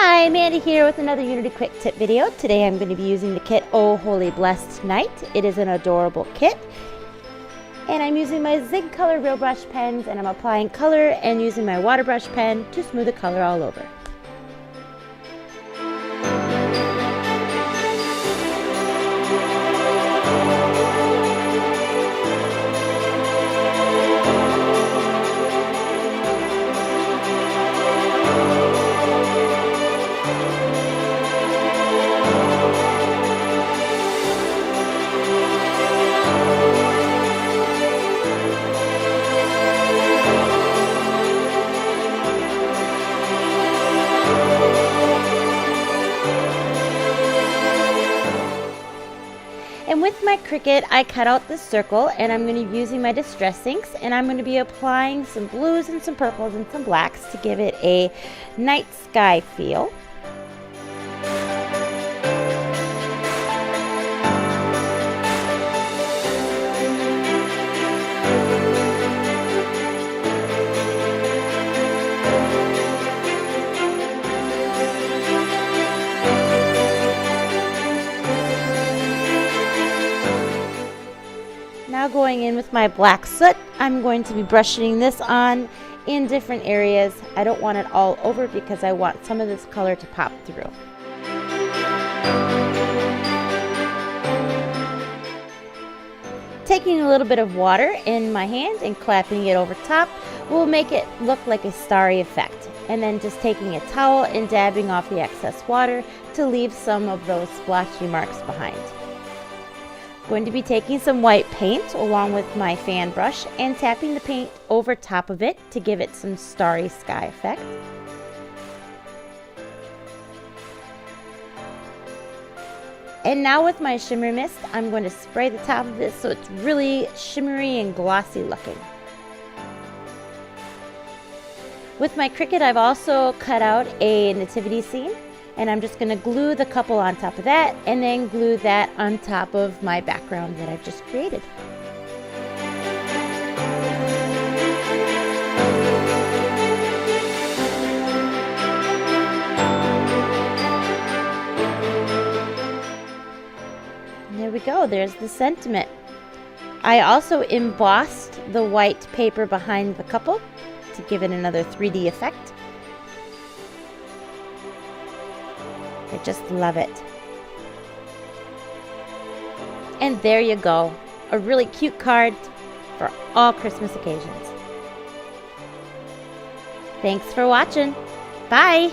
Hi, Amanda here with another Unity Quick Tip video. Today I'm going to be using the kit Oh Holy Blessed Night. It is an adorable kit. And I'm using my Zig Color Real Brush pens and I'm applying color and using my water brush pen to smooth the color all over. And with my Cricut, I cut out this circle and I'm going to be using my Distress inks and I'm going to be applying some blues and some purples and some blacks to give it a night sky feel. Now going in with my black soot, I'm going to be brushing this on in different areas. I don't want it all over because I want some of this color to pop through. Taking a little bit of water in my hand and clapping it over top will make it look like a starry effect. And then just taking a towel and dabbing off the excess water to leave some of those splotchy marks behind. Going to be taking some white paint along with my fan brush and tapping the paint over top of it to give it some starry sky effect. And now with my shimmer mist, I'm going to spray the top of this so it's really shimmery and glossy looking. With my Cricut, I've also cut out a nativity scene. And I'm just going to glue the couple on top of that and then glue that on top of my background that I've just created. And there we go, there's the sentiment. I also embossed the white paper behind the couple to give it another 3D effect. I just love it. And there you go, a really cute card for all Christmas occasions. Thanks for watching. Bye!